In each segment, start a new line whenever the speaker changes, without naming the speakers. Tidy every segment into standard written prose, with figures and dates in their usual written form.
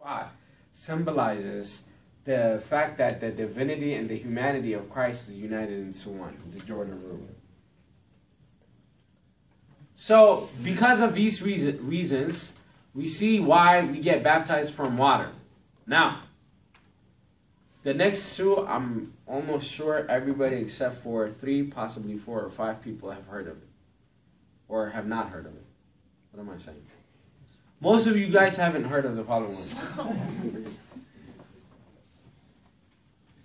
spot symbolizes the fact that the divinity and the humanity of Christ is united into one, the Jordan River. So, because of these reasons, we see why we get baptized from water. Now, the next two, I'm almost sure everybody except for 3, possibly 4 or 5 people have heard of it. Or have not heard of it. What am I saying? Most of you guys haven't heard of the following ones.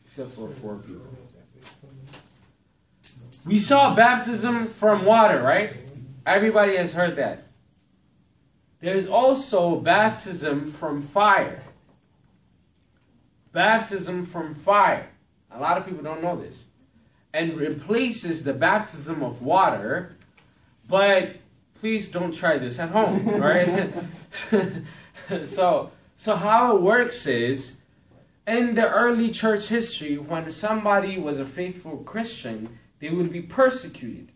Except for 4 people. We saw baptism from water, right? Everybody has heard that. There's also baptism from fire. Baptism from fire. A lot of people don't know this. And replaces the baptism of water. But please don't try this at home, right? So how it works is, in the early church history, when somebody was a faithful Christian, they would be persecuted.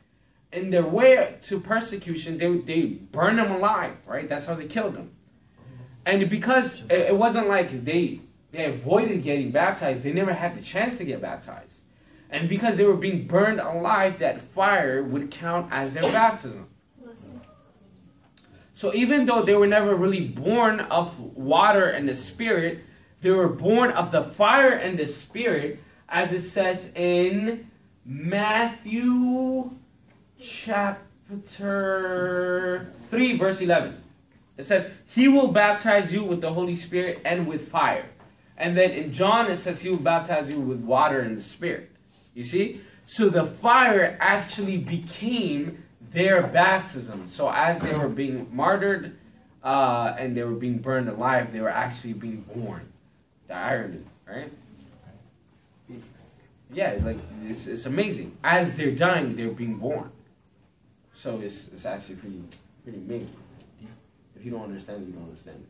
In their way to persecution, they burn them alive, right? That's how they killed them. And because it wasn't like they avoided getting baptized, they never had the chance to get baptized. And because they were being burned alive, that fire would count as their baptism. So even though they were never really born of water and the Spirit, they were born of the fire and the Spirit, as it says in Matthew chapter 3, verse 11. It says, He will baptize you with the Holy Spirit and with fire. And then in John, it says He will baptize you with water and the Spirit. You see? So the fire actually became their baptism. So as they were being martyred and they were being burned alive, they were actually being born. The irony, right? Yeah, like it's amazing. As they're dying, they're being born. So it's actually pretty amazing. If you don't understand it, you don't understand it.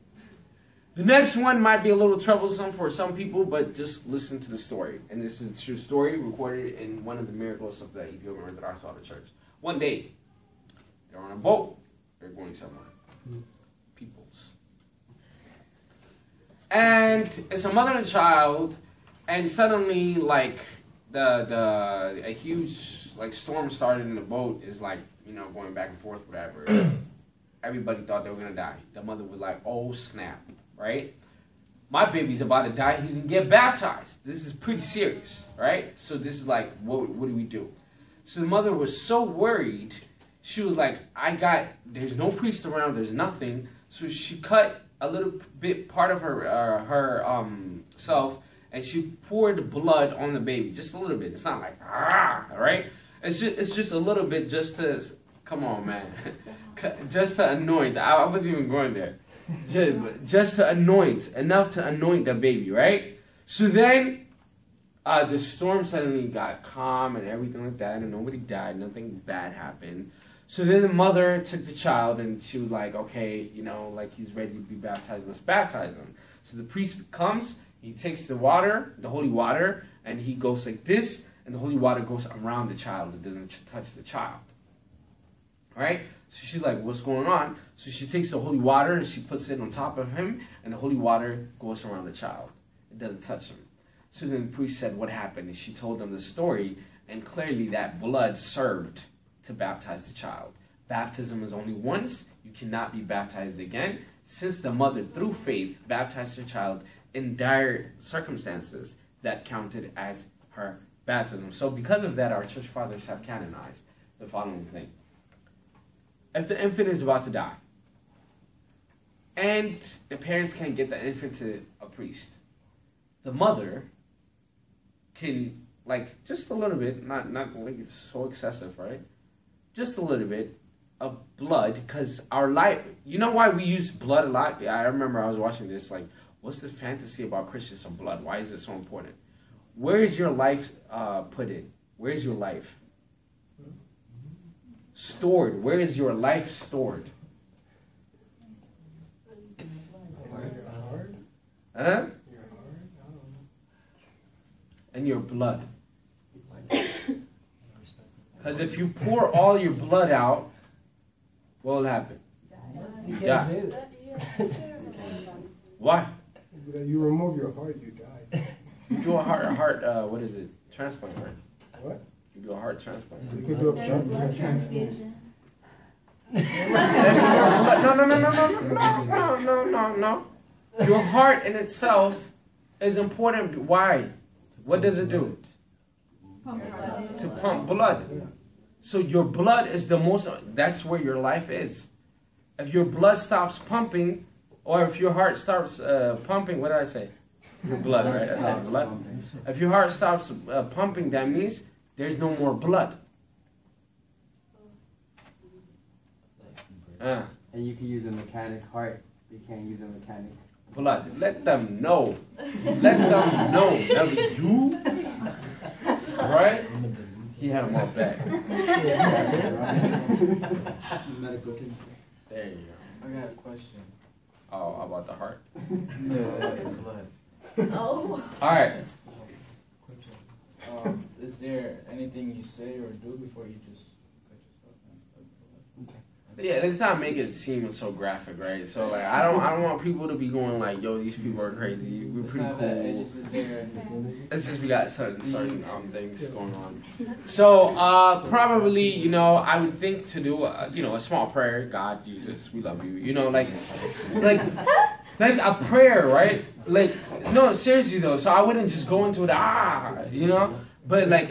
The next one might be a little troublesome for some people, but just listen to the story. And this is a true story recorded in one of the miracles of the Ethiopian Orthodox Church. One day, they're on a boat. They're going somewhere. Peoples. And it's a mother and child, and suddenly, like, a huge, like, storm started in the boat is, like, you know, going back and forth, whatever. Everybody thought they were going to die. The mother was like, oh, snap, right? My baby's about to die. He didn't get baptized. This is pretty serious, right? So this is like, what do we do? So the mother was so worried. She was like, there's no priest around. There's nothing. So she cut a little bit, part of her self, and she poured blood on the baby. Just a little bit. It's not like, right? It's just a little bit just to, come on, man. Just to anoint. I wasn't even going there. Just to anoint. Enough to anoint the baby, right? So then, the storm suddenly got calm and everything like that, and nobody died. Nothing bad happened. So then the mother took the child, and she was like, okay, you know, like he's ready to be baptized. Let's baptize him. So the priest comes. He takes the water, the holy water, and he goes like this, and the holy water goes around the child. It doesn't touch the child. All right? So she's like, what's going on? So she takes the holy water and she puts it on top of him, and the holy water goes around the child. It doesn't touch him. So then the priest said, what happened? And she told them the story, and clearly that blood served to baptize the child. Baptism is only once. You cannot be baptized again. Since the mother, through faith, baptized her child in dire circumstances, that counted as her baptism. So because of that, our church fathers have canonized the following thing. If the infant is about to die, and the parents can't get the infant to a priest, the mother can, like, just a little bit, not like it's so excessive, right? Just a little bit of blood, because our life, you know why we use blood a lot? Yeah, I remember I was watching this, like, what's the fantasy about Christians of blood? Why is it so important? Where is your life put in? Where is your life stored? Where is your life stored? Huh? And your blood. Because if you pour all your blood out, what will happen?
You can't say that.
Why?
You remove your heart, you die.
You do a heart, what is it? Transplant, right?
What?
You do a heart transplant.
You could do a
There's blood transfusion.
No. Your heart in itself is important. Why? What does it do? To pump blood. So your blood is the most, that's where your life is. If your blood stops pumping, or if your heart stops pumping, what did I say? Your blood, right? I said blood. If your heart stops pumping, that means there's no more blood.
And you can use a mechanic heart. You can't use a mechanic
blood. Let them know. Let them know. You, right? He had him all back.
medical consent.
There you go.
I got a question.
Oh, about the heart?
Blood.
Oh.
All right.
Is there anything you say or do before you just cut yourself?
Yeah, let's not make it seem so graphic, right? So like, I don't want people to be going like, "Yo, these people are crazy." We're
It's
pretty
not
cool.
that, it's just, is there...
It's just we got certain things going on. So probably, you know, I would think to do a small prayer. God, Jesus, we love you. You know, like a prayer, right? Like, no, seriously though. So I wouldn't just go into it, but like.